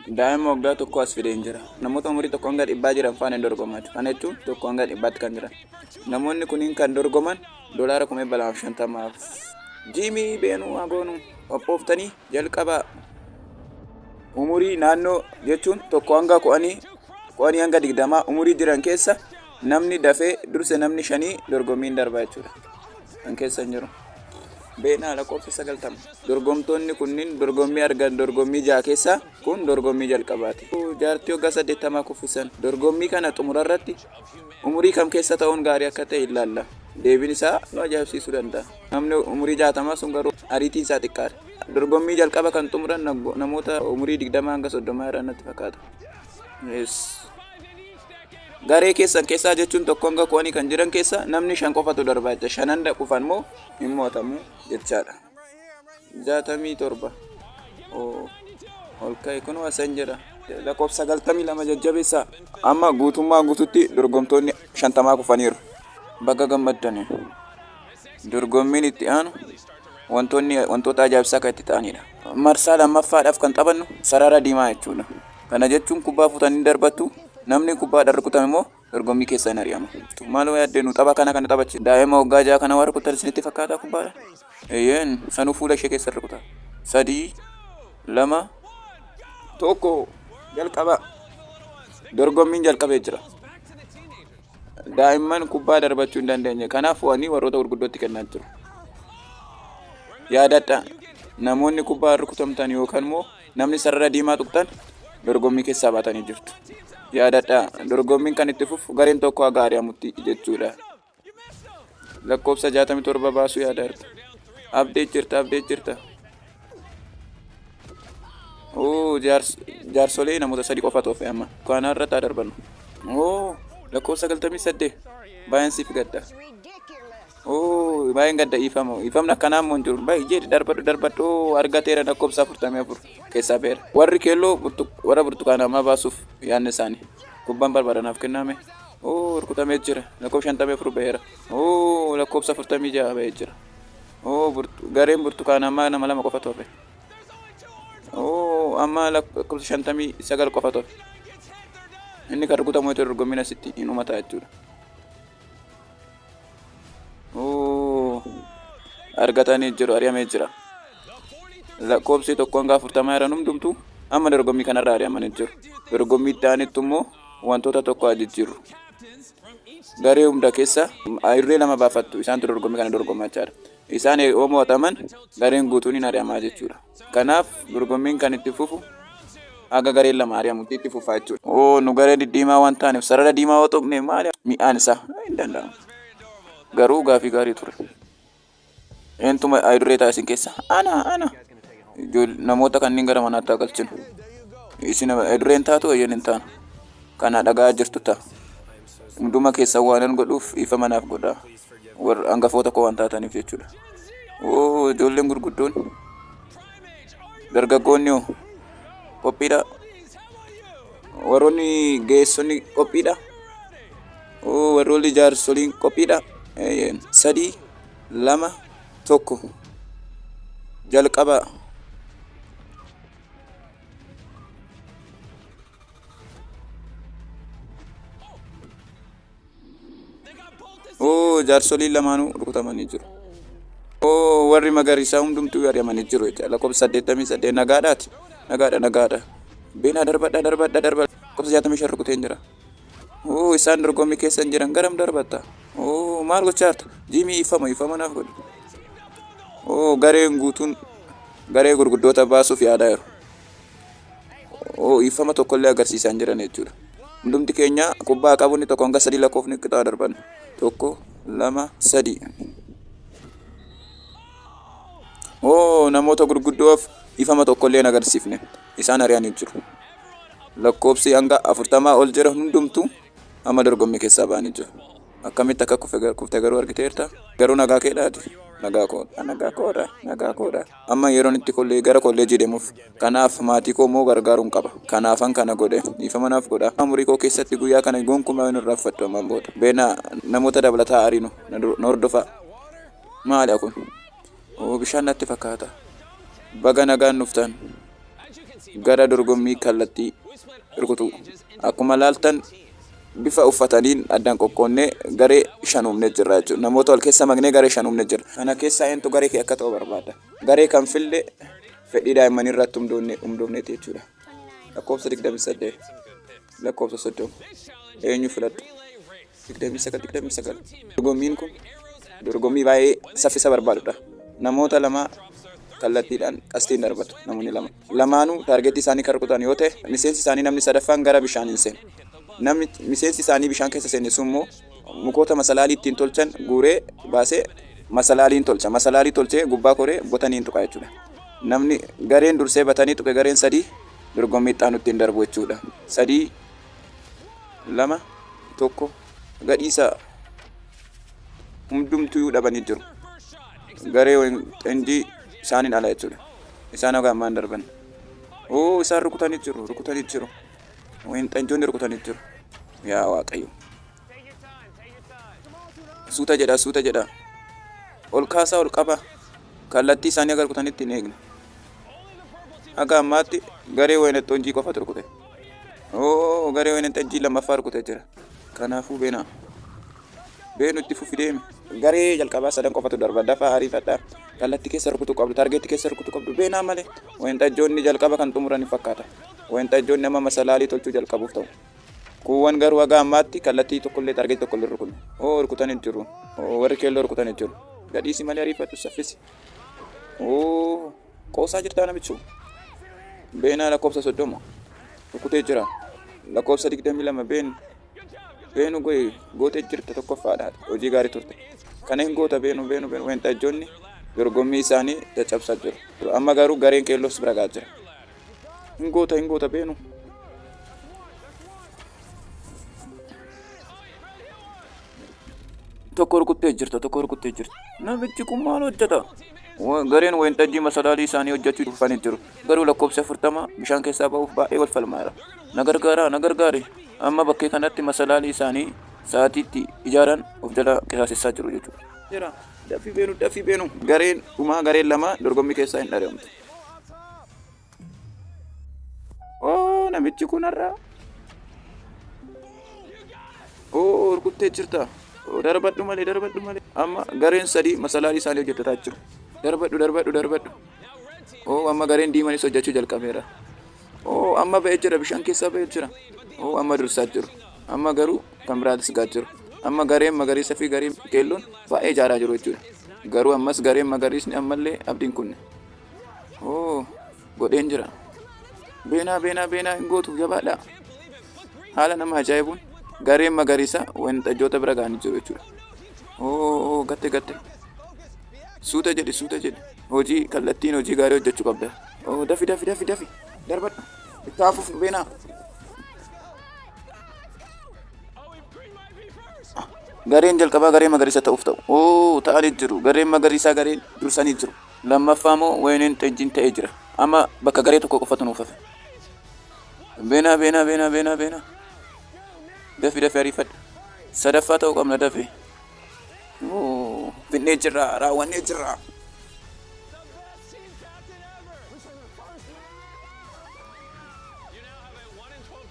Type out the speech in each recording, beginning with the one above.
Daa'ima waggaa tokko as fideen jira. Namoota umurii tokko hanga dhibbaa jiran faana dorgomaa jiru. Kana jechuun tokko hanga dhibbaatti kan jiran. Namoonni kunniin kan dorgoman doolaara 250. Jiimii beenuu hagoonu qophooftanii jalqabaa. Umurii naannoo jechuun tokko hanga kudhanii hanga 20 umurii jiran keessa namni dafee durse namni 5 dorgommiin darbaa jechuudha. Kan keessa hin jiru. Beenaa lakkoofsa 90. Dorgomtoonni kunniin dorgommii argan dorgommii 6 keessa kun dorgommii jalqabaati. Jaartii waggaa 80 kuffisan. Dorgommii kana xumurarratti umurii kam keessa ta'uun gaarii akka ta'e ilaalla. Deebiin isaa nu ajaa'ibsiisuu danda'a. Namni umurii 60 sun garuu ariitiin isaa xiqqaadha. Dorgommii jalqaba kan xumuran namoota umurii 20 hanga 30 irraa natti fakkaata. Garee keessaa jechuun tokko hanga 10 kan jiran keessa namni 5 qofatu darbaa jecha 5 qofan moo hin mo'atamu jechaadha. 67. Ol ka'e kun wasan jedha. Lakkoofsa 92 jajjabeessaa. Amma guutummaa guututti dorgomtoonni 50 kufaniiru. Bakka gammaddanii. Dorgommiin itti aanu wantoota ajaa'ibsaa kan itti ta'anidha. Marsaa lammaffaadhaaf kan taphannu sarara diimaa jechuudha. Kana jechuun kubbaa fuutanii darbattu namni kubbaadhaan rukutame immoo dorgommii keessa hin ari'amu. Maaloo yaaddeenu tapha kana taphachi. Daa'ima waggaa 6 kana waan rukutan isinitti fakkaata kubbaadhaan? Eeyyeen sanuu fuula ishee keessa rukuta. 3, 2, 1 jalqaba. Dorgommiin jalqabee jira. Daa'imman kubbaa darbachuu hin dandeenye. Kanaaf waanii warroota gurguddootti kennaa jiru. Yaadadha. Namoonni kubbaa rukutamtan yookaan immoo namni sarara diimaa tuqxan dorgommii keessaa baatanii jirtu. Yaadadha. Dorgommiin kan itti fufu gareen tokko haga ari'amutti jechuudha. Lakkoofsa 67 baasuu yaadadha. Abdee jirta. Jaarsolee namoota 3 qofatu hafe amma. Kana irratti darbannu. Lakkoofsa 98 baay'een siif gadda. Baay'een gadda ifamni akkanaa immoo hin jiru. Baay'ee darbadhu argateera lakkoofsa 44 keessaa beera. Warri keelloo warra burtukaanamaa baasuuf yaadne isaanii. Kubbaan barbaadanaaf kenname. Rukutamee jira. Lakkoofsa 54 beera. Lakkoofsa 46 bahee jira. Gareen burtukaanamaa nama 2 qofatu hafe. Amma lakkoofsa 59 qofatu hafe. Inni kan rukutamu yoo ta'e dorgommiin asitti hin uumataa jechuudha. Argatanii jiru, ari'amee jira. Lakkoofsi tokko hanga 40 irraan hundumtu amma dorgommii kanarraa ari'amanii jiru. Dorgommii itti aanutti immoo wantoota tokko ajijjiiru. Garee hunda keessa ayirree 2 baafattu isaantu dorgommii kana dorgomaa jira. Isaan yoo mo'ataman gareen guutuun hin ari'amaa jechuudha. Kanaaf dorgommiin kan itti fufu aga gareen 2 ari'amutti itti fufaa jechuudha. Nu garee diddiimaa waan taaneef sarara diimaa yoo tuqne maali mi'aan isaa hin danda'amu. Garuu gaafii gaarii ture. Eentuma ayirree taasisin keessa ana namoota kanneen gara manaatti galchinu. Isin ayirreen taatu ayyan hin taanu. Kana dhagaa jirtu ta'a. Hunduma keessa waan godhuuf ifa manaaf godhaa. Warra hangafoota koo waan taataniif jechuudha. Ijoolleen gurguddoon dargaggoonni qophiidha. Warroonni geessonni qophiidha. Warroonni jaarsoliin qophiidha. 3, 2, 1 jalqaba. Jaarsoliin lamaanuu rukutamanii jiru. Warri magariisaa hundumtuu ari'amanii jiru jechuudha. Lakkoofsa 88 nagaadhaati. Nagaadha. Beenaa darbadha. Lakkoofsa 65 rukuteen jira. Isaan dorgommii keessa hin jiran garam darbatta. Maal gochaa jirta? Jiimii ifama naaf godhu. Gareen guutuun garee gurguddoota baasuuf yaadaa jiru. Ifama tokkollee agarsiisaa hin jiran jechuudha. Hundumti keenya kubbaa qabuun tokko hanga 3 lakkoofni qixaa darban. 1, 2, 3. Namoota gurguddoof ifama tokkollee hin agarsiifne. Isaan ari'anii jiru. Lakkoofsi hanga 40 ol jira hundumtuu amma dorgommii keessaa ba'anii jiru. Akkamitti akka kufte garuu argiteerta. Garuu nagaa keedhaati. Nagaa koodha. Amma yeroon itti gara kolleejii deemuuf. Kanaaf maatii koo immoo gargaaruun qaba. Kanaafan kana godhe ifama naaf godha. Umurii koo keessatti guyyaa kana gonkumaa hin irraanfadhu ammaan booda. Beenaa namoota dabalataa ariinu na hordofaa. Maali kun? Bishaan natti fakkaata. Baga nagaan nuftan. gara dorgommii kallattii rukutu. Akkuma laaltan bifa uffataniin addaan qoqqoonnee garee 5 uumnee jirra jechuudha. Namoota wal keessa maknee garee 5 uumnee jirra. Kana keessaa eenyutu garee kee akka ta'u barbaada? Garee kan fille fedhii daa'immanii irratti hundoofneeti jechuudha. Lakkoofsa 28 lakkoofsa 30 eenyu filadhu? 29. Dorgommiin kun dorgommii baay'ee saffisa barbaadudha. Namoota lama kallattiidhaan qastiin darbatu. Namoonni lamaanuu taargeetii isaanii kan rukutan yoo ta'e miseensi isaanii namni sadaffaan gara bishaaniin seena. Namni miseensi isaanii bishaan keessa seenne sun immoo mukoota masalaalii ittiin tolchan guuree baasee masalaaliin tolcha. Masalaalii tolchee gubbaa koree botaniin tuqa jechuudha. Namni gareen dursee batanii tuqe gareen 3 dorgommii itti ittiin darbu jechuudha. 3 2 1 gadhiisa hundumtuu dhabanii jiru. Garee xinjii isaaniin ala jechuudha. Isaan hoggaammaan darban. Isaan rukutanii jiru. Wayin xinjoonni rukutanii jiru. Yaa Waaqayyo. Suuta jedha. Ol kaasaa ol qaba. Kallattii isaanii agar rukutanitti hin eegne. Akka ammaatti garee wayin xinjii qofatu rukute. Garee wayin xinjii lammaffaa rukutee jira. Kanaafuu beenu itti fufi deeme. Garee jalqabaa 3 qofatu darba. Dafaa ariifadhaa. Kallattii keessa rukutu qabdu. Taargeetii keessa rukutu qabdu. Beenaa malee. Wayin xinjoonni jalqaba kan xumuranii fakkaata. Wayin xinjoonni nama masalaalii tolchuu jalqabuuf ta'u. Kuuwwan garuu haga ammaatti kallattii tokkollee taargeetii tokkollee rukunne. Rukutanii jiru. Warri keelloo rukutanii jiru. Gadhiisi malee ariifadhu saffisi. Qoosaa jirtaa namichu. Beenaa lakkoofsa 30 rukutee jira. Lakkoofsa 22 beenu gootee jirta tokkoffaadha. Hojii gaarii turte. Kana hin goota beenu. Wayin xinjoonni dorgommii isaanii caccabsaa jiru. Amma garuu gareen keelloos bira gahaa jira. Hin goota beenu. Tokko rukuttee jirta. Namichi kun maal hojjeta? Gareen wayin xinjii masalaalii isaanii hojjechuu dhufanii jiru. Garuu lakkoofsa 40 bishaan keessaa ba'uuf baay'ee wal falmaadha. Na gargaari. Amma bakkee kanatti masalaalii isaanii sa'aatiitti ijaaran of jala qisaasessaa jiru jechuudha. Dafii beenu. Gareen lama dorgommii keessaa hin dhari'amtu. Namichi kun har'a. Rukuttee jirta. Darbadhu malee. Amma gareen 3 masalaalii isaanii hojjetaa jiru. Darbadhu. Amma gareen diimanis hojjechuu jalqabeera. Amma ba'ee jira bishaan keessaa ba'ee jira. Amma dursaa jiru. Amma garuu kan biraatis gaa jiru. Amma gareen magariisa fi gareen keelloon baay'ee ijaaraa jiru jechuudha. Garuu ammas gareen magariisni ammallee abdiin kunne. Godheen jira. Beenaa hin gootu jabaadha. Haala nama ajaa'ibuun gareen magariisa wayin xinjoota bira ga'anii jiru jechuudha. Gatte. Suuta jedhi. Kallattiin hojii gaarii hojjechuu qabda. Dafi. Darbadhu. Itti hafuuf beenaa. Gareen jalqabaa garee magariisa ta'uuf ta'u. Ta'anii jiru. Gareen magariisaa gareen dursanii jiru. Lammaffaa moo wayin xinjiin ta'ee jira. Amma bakka garee tokko qofatu nuuf hafe. Beenaa. Dafi ariifadhu. Sadaffaa ta'uu qabna dafi. Finnee jirra. Raawwannee jirra.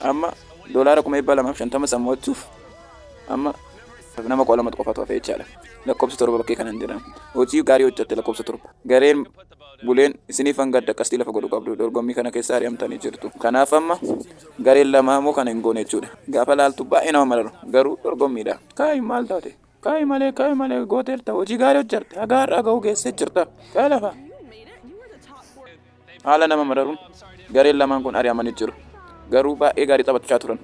Amma $250 sammuuchuuf amma nama 2 qofatu hafe jechaadha. Lakkoofsa 7 bakkee kanan jedhamu. Hojii gaarii hojjette lakkoofsa 7. Gareen buleen isiniif hanga qastii lafa godhu qabdu. Dorgommii kana keessa ari'amtanii jirtu. Kanaaf amma gareen lamaa moo kana hin goone jechuudha. Gaafa laaltu baay'ee nama mararu. Garuu dorgommiidha. Kaayi maal taate? Kaayi malee gooteerta. Hojii gaarii hojjette. Hagaarraa ga'uu geessee jirta. Kaayi lafa. Haala nama mararuun gareen lamaan kun ari'amanii jiru. Garuu baay'ee gaarii taphachaa turan.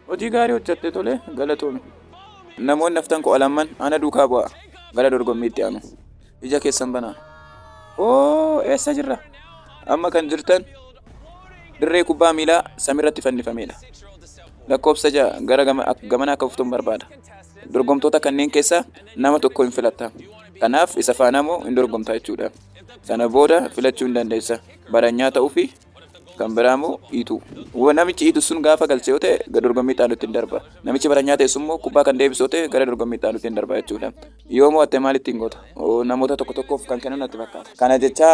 Hojii gaarii hojjette tolee galatoomii. Namoonni haftan qo'alamman ana duukaa bu'aa. Gara dorgommiitti aanu. Ija keessan banaa. Eessa jirra? Amma kan jirtan dirree kubbaa miilaa samiirratti fannifamedha. Lakkoofsa 6 gara gamana akka uftuun barbaada. Dorgomtoota kanneen keessaa nama tokko hin filatta. Kanaaf isa faana moo hin dorgomtaa jechuudha. Sana booda filachuu hin dandeessa. Baranyaa ta'uu fi kan biraa moo hiitu. Namichi hiitu sun gaafa galchee yoo ta'e gara dorgommii xaalutti hin darba. Namichi baranyaa ta'e sun immoo kubbaa kan deebisu yoo ta'e gara dorgommii xaalutti hin darba jechuudha. Yoo mo'atte maalitti hin goota? Namoota tokkoof kan kennan natti fakkaata. Kana jecha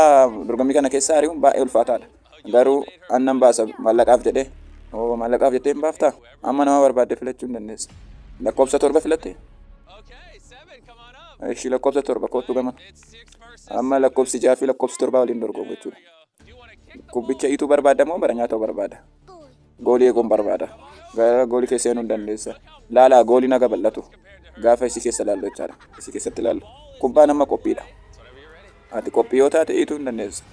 dorgommii kana keessa ari'uun baay'ee ulfaataadha. Garuu annan baasa maallaqaaf jedhee. Maallaqaaf jettee hin baaftaa? Amma nama barbaadde filachuu hin dandeessa. Lakkoofsa 7 filatte? Ishii lakkoofsa 7 kootu gama. Amma lakkoofsi 6 fi lakkoofsi 7 waliin dorgomu jechuudha. Kubbicha hiituu barbaada moo bara nyaatoo barbaada? Goolii eeguun barbaada. Gara goolii keessa seenuu hin dandeessa. Laalaa goolii naga bal'atu. Gaafa isii keessa laallu jechaadha. Isii keessatti laallu. Kubbaan amma qophiidha. Ati qophii yoo taate hiituu hin dandeessa.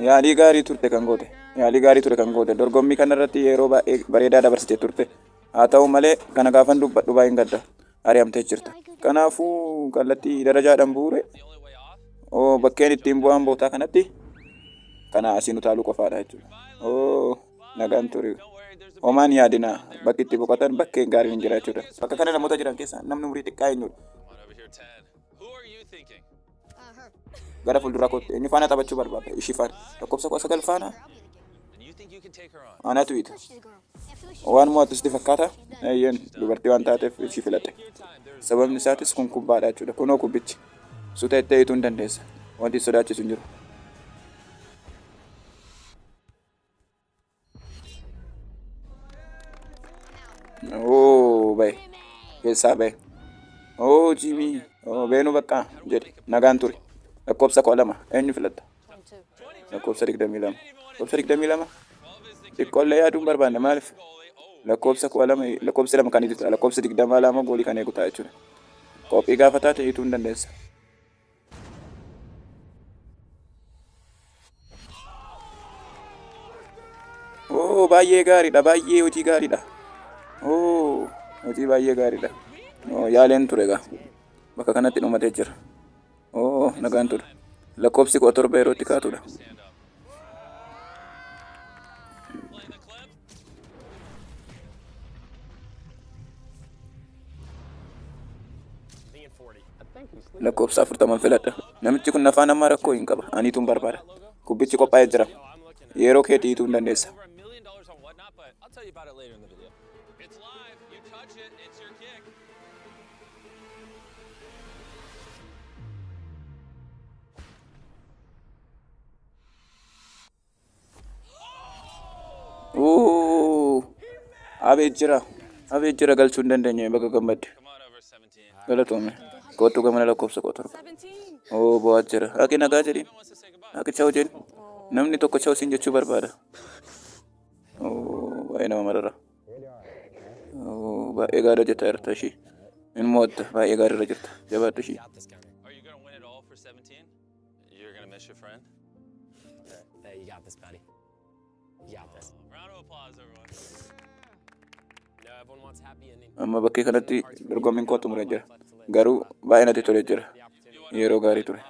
Yaalii gaarii turte kan goote. Yaalii gaarii ture kan goote. Dorgommii kanarratti yeroo baay'ee bareedaa dabarsitee turte. Haa ta'u malee kana gaafan dubbadhu baay'een gadda. Ari'amtee jirta. Kanaafuu kallattii darajaadhaan bu'uure. Bakkeen ittiin bu'aan bootaa kanatti kana asiin utaaluu qofaadha jechuudha. Nagaan ture. Homaan yaadina bakki itti boqotan bakkeen gaariin hin jira jechuudha. Bakka kana namoota jiran keessaa namni umurii xiqqaa eenyudha? Gara fuulduraa kootti eenyu faana taphachuu barbaada? Ishii faana. Lakkoofsa 9 faana? Anatu hiita. Waan mo'atu sitti fakkaata? Eeyyeen dubartii waan taateef ishii filadhe. Sababni isaatis kun kubbaadha jechuudha. Kunoo kubbichi. Suuta itti hiituu hin dandeessa. Wanti sodaachisu hin jiru. Bahe. Keessaa bahe. Jimii. Beenuu bakka jedhe. Nagaan ture. Lakkoofsa 12 eenyu filatta? Lakkoofsa 22. Lakkoofsa 22? Xiqqoollee yaaduun barbaanne maaliif? Lakkoofsa 12 lakkoofsi 2 kan hiitu lakkoofsa 22 goolii kan eegu ta'a jechuudha. Qophii gaafa taate hiituu hin dandeessa. Baay'ee gaariidha. Baay'ee hojii gaariidha. Hojii baay'ee gaariidha. Yaaleen ture egaa. Bakka kanatti dhumatee jira. Nagaan ture. Lakkoofsi 17 yeroo itti kaatudha. Lakkoofsa 40 filadha. Namichi kun afaan ammaa rakkoo hin qaba. Aniituun barbaada. Kubbichi qophaa'ee jira. Yeroo keetii hiituu hin dandeessa. Abee jira galchuu hin dandeenye bakka gammadde. Galatoome. Kootu gamana lakkoofsa 17. Bo'aa jira. Haqi nagaa jedhin. Haqi cha'u jedhin. Namni tokko cha'u siin jechuu barbaada. Baay'ee nama marara. Baay'ee gaarii hojjetaa jirta ishii. Inni moo'atta baay'ee gaarii irra jirta. Jabaadhu ishii. Amma bakkee kanatti dorgommiin koo xumuree jira. Garuu baay'ee natti tolee jira. Yeroo gaarii ture.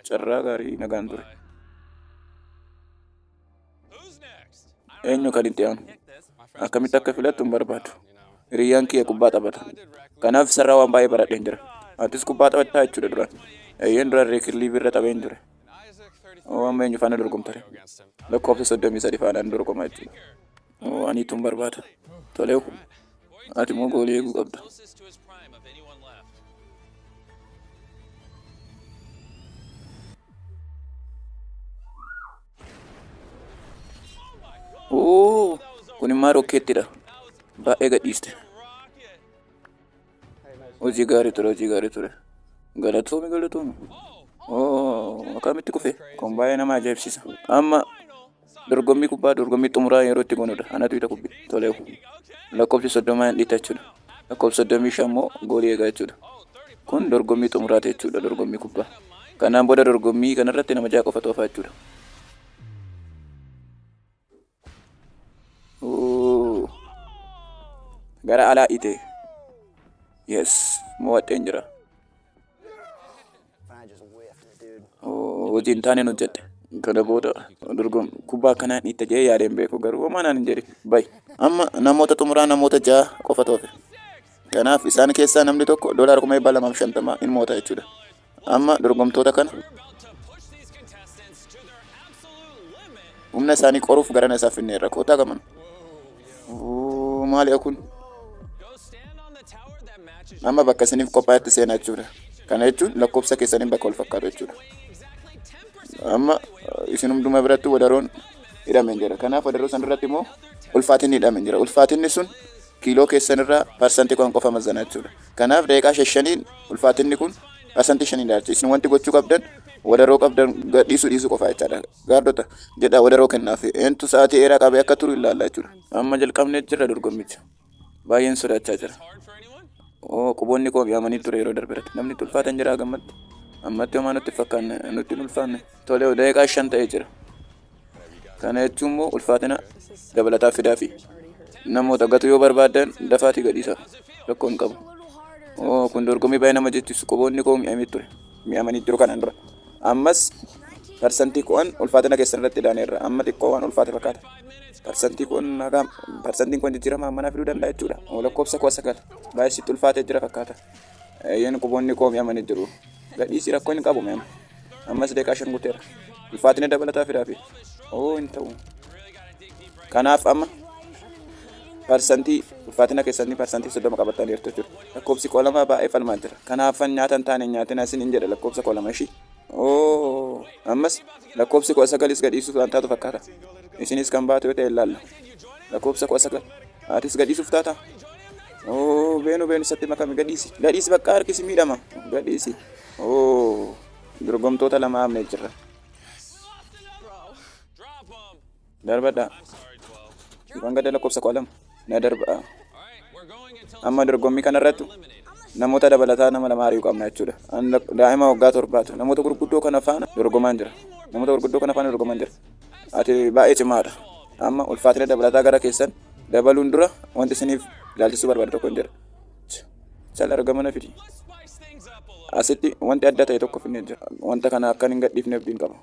Carraa gaarii nagaan ture. Eenyu kan itti aanu? Akkamitti akka filattu hin barbaadu. Hiriyyaan kiyya kubbaa taphata. Kanaaf sarara waan baay'ee baradheen jira. Atis kubbaa taphattaa jechuudha duraan. Eeyyeen duraan reekirliivii irra tapheen ture. Amma eenyu faana dorgomtare? Lakkoofsa 33 faanaan dorgoma jechuudha. Aniituun barbaada. Tolee ati immoo goolii eeguu qabda. Kun immoo rokkeettidha. Baay'ee gadhiiste. Hojii gaarii ture. Galatoome. Akkamitti kufe? Kun baay'ee nama ajaa'ibsiisa. Amma dorgommii kubbaa dorgommii xumuraa yeroo itti goonudha. Anatu hiita kubbi. Tolee. Lakkoofsi 30 hin dhiita jechuudha. Lakkoofsi 35 immoo goolii eegaa jechuudha. Kun dorgommii xumuraati jechuudha dorgommii kubbaa. Kanaan booda dorgommii kanarratti nama ja'a qofatu hafaa jechuudha. Gara alaa hiite. Yes, mo'adheen jira. Hojii hin taane hojjedhe. Kana booda kubbaa kanaan hiitta jedhee yaadeen beeku garuu homaa naan hin jedhe bayi. Amma namoota xumuraa namoota 6 qofatu hafe. Kanaaf isaan keessaa namni tokko $250 hin moota jechuudha. Amma dorgomtoota kana humna isaanii qoruuf garana isaa finneerra kootaa gaman. Maali kun? Amma bakka isiniif qophaa'etti seenaa jechuudha. Kana jechuun lakkoofsa keessaniin bakka wal fakkaatu jechuudha. Amma isin hunduma biratti wadaroon hidhamee jira. Kanaaf wadaroo san irratti immoo ulfaatinni hidhamee jira. Ulfaatinni sun kiiloo keessanirraa parsantii kan qofa mazanaa jechuudha. Kanaaf daqiiqaa 5 ulfaatinni kun parsantii 5 daalacha. Isin wanti gochuu qabdan wadaroo qabdan dhiisuu qofaa jechaadha. Gaardota jedha wadaroo kennaaf. Eentu sa'aatii dheeraa qabee akka turu ilaalla jechuudha. Amma jalqabnee jirra dorgommicha. Baay'een sodaachaa jira. Quboonni koo yaamanii ture yeroo darbeeratti. Namni ulfaatan jira gammatti. Ammatti homaa nutti fakkaanne nutti ulfaanne. Tolee daqiiqaa 5 ta'ee jira. Kana jechuun immoo ulfaatina dabalataa fidaa fi namoota gatu yoo barbaadan dafaatii gadhiisa. Rakkoo hin qabu. Kun dorgommii baay'ee nama jechuus quboonni koo mi'amee ture. Mi'amanii jiru kanaan dura. Ammas parsantii ko'an ulfaatina keessan irratti ilaaneerra. Amma xiqqoo waan ulfaate fakkaata. Parsantiin kun jijjiirama mana fiduu danda'a jechuudha. Lakkoofsa 9 baay'ee sitti ulfaatee jira fakkaata. Yeen quboonni koo mi'amanii jiru. Gadhiisi rakkoo hin qabu mi'ama. Ammas daqiiqaa 5 guuteera. Ulfaatina dabalataa fidaa fi hin ta'u. Kanaaf amma parsantii ulfaatina keessanii parsantii 30 qabatanii jirtu jechuudha. Lakkoofsi 2 baay'ee falmaa jira. Kanaaf nyaata hin taane nyaatina isin hin jedha lakkoofsa 2 ishii. Ammas lakkoofsi 9 gadhiisuuf waan taatu fakkaata. Isinis kan baatu yoo ta'e ilaalla. Lakkoofsa 9 atis gadhiisuuf taata. Beenu isatti makame gadhiisi. Gadhiisi bakka harkisi miidhama. Gadhiisi. Dorgomtoota lama amnee jirra. Darbadha. Waan gada lakkoofsa 2 na darba. Amma dorgommii kanarratti namoota dabalataa nama 2 ari'uu qabna jechuudha. Daa'ima waggaa 7 namoota gurguddoo kana faana dorgomaan jira. Ati baay'ee cimaadha. Amma ulfaatina dabalataa gara keessan dabaluun dura wanti isiniif ilaalchisuu barbaadu tokko hin jira. Sal argamana fidi. Asitti wanti adda ta'e tokko finne jira. Wanta kana akkan hin gadhiifneef diin qaba.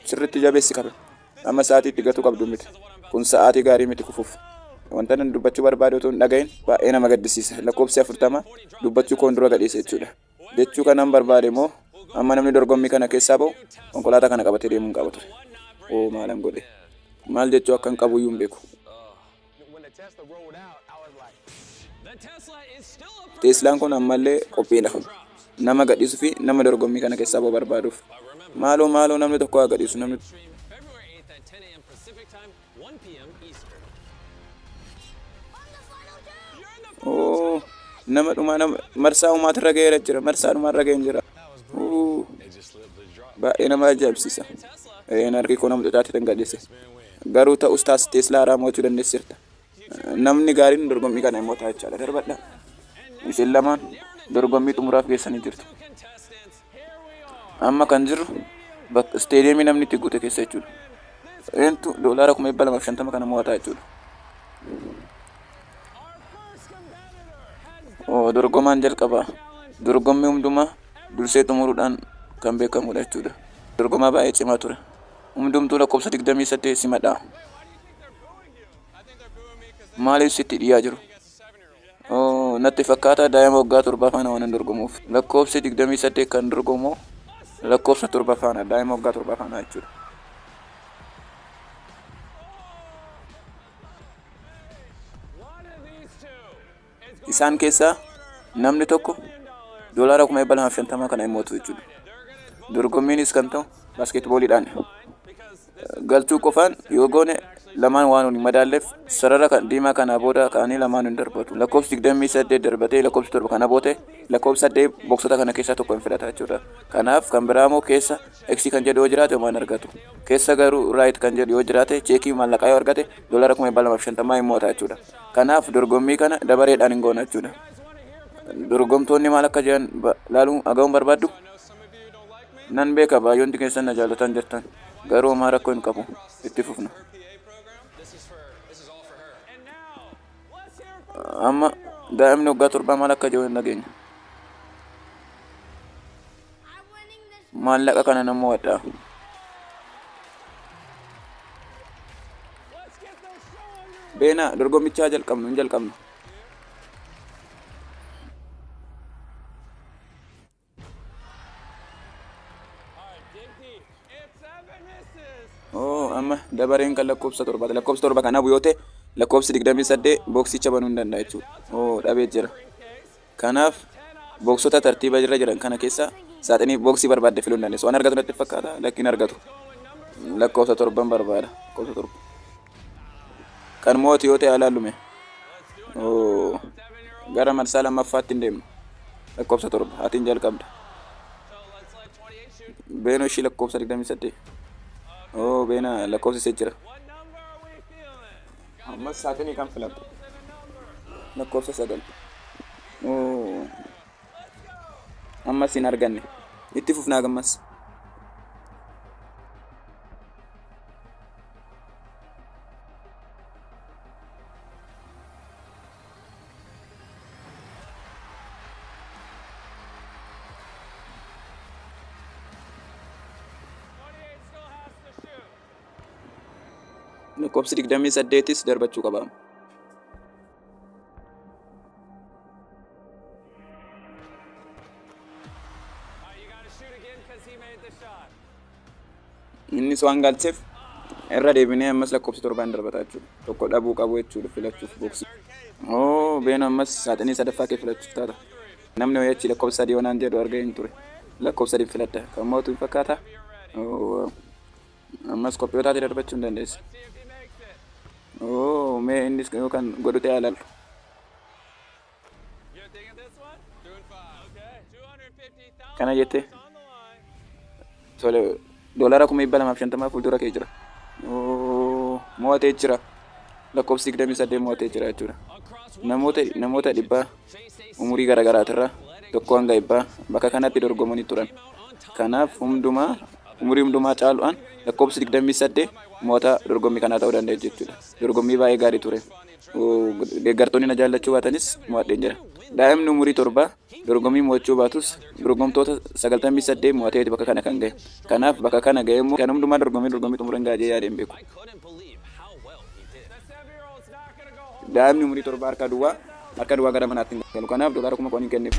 Sirriitti jabeessi qabe. Amma sa'aatiitti gatuu qabdu miti. Kun sa'aatii gaarii miti kufuuf. Wanta nan dubbachuu barbaadu otoo hin dhagahin baay'ee nama gaddisiisa. Lakkoofsi 40 dubbachuu koon dura gadhiisa jechuudha. Jechuu kanaan barbaade immoo amma namni dorgommii kana keessaa bahu konkolaataa kana qabatee deemuu hin qabu ture. Maalan godhe. Maal jechuu akka hin qabu iyyuu hin beeku. Teeslaan kun ammallee qophiidha. Nama gadhiisuu fi nama dorgommii kana keessaa bahu barbaaduuf. Maaloo namni tokko haa gadhiisu namni. Nama dhumaa marsaa uumaatu irra ga'eera jira. Marsaa dhumaa irra ga'een jira. Baay'ee nama ajaa'ibsiisa. Harki koo nama xotaatti kan gadhiise. Garuu ta'us taas Teeslaa haaraa mo'achuu dandeessirta. Namni gaariin dorgommii kana immoo taa'achaadha. Darbadha. Isin lamaan dorgommii xumuraaf geessanii jirtu. Amma kan jirru isteediyeemii namni itti guute keessa jechuudha. Eentu doolaara 250 kana mo'ataa jechuudha. Dorgomaan jalqabaa. Dorgommii hundumaa dursee xumuruudhaan kan beekamudha jechuudha. Dorgomaa baay'ee cimaa ture. Hundumtuu lakkoofsa 28 simadha. Maaliif sitti dhiyaa jiru? Natti fakkaata daa'ima waggaa 7 faana waan dorgomuuf. Lakkoofsi 28 kan dorgomu lakkoofsa 7 faana daa'ima waggaa 7 faana jechuudha. Isaan keessaa namni tokko doolaara 250 kana immoo jechuudha. Dorgommiinis kan ta'u baaskeetbooliidhaan. Galchuu qofaan yoo goone lamaan waan hin madaalleef sarara kan diimaa kana booda kaanii lamaan hin darbatu. Lakkoofsi 28 darbatee lakkoofsi 7 kana boote lakkoofsa 8 boksota kana keessaa tokko hin fudhata jechuudha. Kanaaf kan biraamoo keessa X kan jedhu yoo jiraate waan argatu. Keessa garuu right kan jedhu yoo jiraate cheekii maallaqaa yoo argate doolaara 250 hin mo'ata jechuudha. Kanaaf dorgommii kana dabareedhaan hin goona jechuudha. Dorgomtoonni maal akka jiran laaluun agaa'uun barbaaddu? Nan beeka baay'oonni keessan na jaallatan jirtan. Garuu homaa rakkoo hin qabu. Itti fufna. Amma daa'imni waggaa 7 maal akka jiru hin dhageenye. Maallaqa kana nan mo'adha. Beena dorgommichaa jalqabnu hin jalqabnu. Amma dabareen kan lakkoofsa 7 lakkoofsa 7 kana bu'oote lakkoofsi 28 boksicha banuu hin danda'a jechuudha. Dhabee jira. Kanaaf boksota tartiiba irra jiran kana keessa saaxinii boksii barbaadde filuu hin dandeessu. Waan argatu natti fakkaata lakkiin argatu. Lakkoofsa torban barbaada. Lakkoofsa torba. Kan mooti yoo ta'e alaallume. Gara marsaa lammaffaatti hin deemnu. Lakkoofsa torba. Hatiin jalqabda. Beenoo ishii lakkoofsa 28. Beena lakkoofsisee jira. Ammas saaxinii kan filatu. Lakkoofsa 9. Ammas hin arganne. Itti fufnaa gammas. Lakkoofsi 28 darbachuu qaba. Innis waan galcheef irra deebinee ammas lakkoofsi torbaan darbataa jechuudha. Tokko dhabuu qabu jechuudha filachuuf boksii. Beena ammas saaxinii sadaffaa kee filachuuf taata. Namni ho'iachi lakkoofsa 3 yoonaan jedhu argee hin ture. Lakkoofsa 3 filadha. Kan mootu hin fakkaata. Ammas kophee taatee darbachuu hin dandeessu. Mee innis yookaan godhu ta'e alaallu. Kana jettee tole doolaara 250 fuuldura kee jira. Mo'atee jira. Lakkoofsi 28 mo'atee jira jechuudha. Namoota dhibbaa umurii garaagaraatirraa tokko hanga dhibbaa bakka kanatti dorgomanii turan. Kanaaf umurii hundumaa caalu'aan lakkoofsi 28 mo'ataa dorgommii kanaa ta'uu danda'a jechuudha. Dorgommii baay'ee gaarii ture. Deeggartoonni na jaallachuu baatanis mo'adheen jira. Daa'imni umurii 7 dorgommii mo'achuu baatus dorgomtoota 98 mo'ateeti bakka kana kan gahe. Kanaaf bakka kana gahe immoo kan hundumaa dorgommii xumuran gaajee yaadeen beeku. Daa'imni umurii 7 harka duwwaa gara manaatti hin galu. Kanaaf doolaara 10,000 kenneef.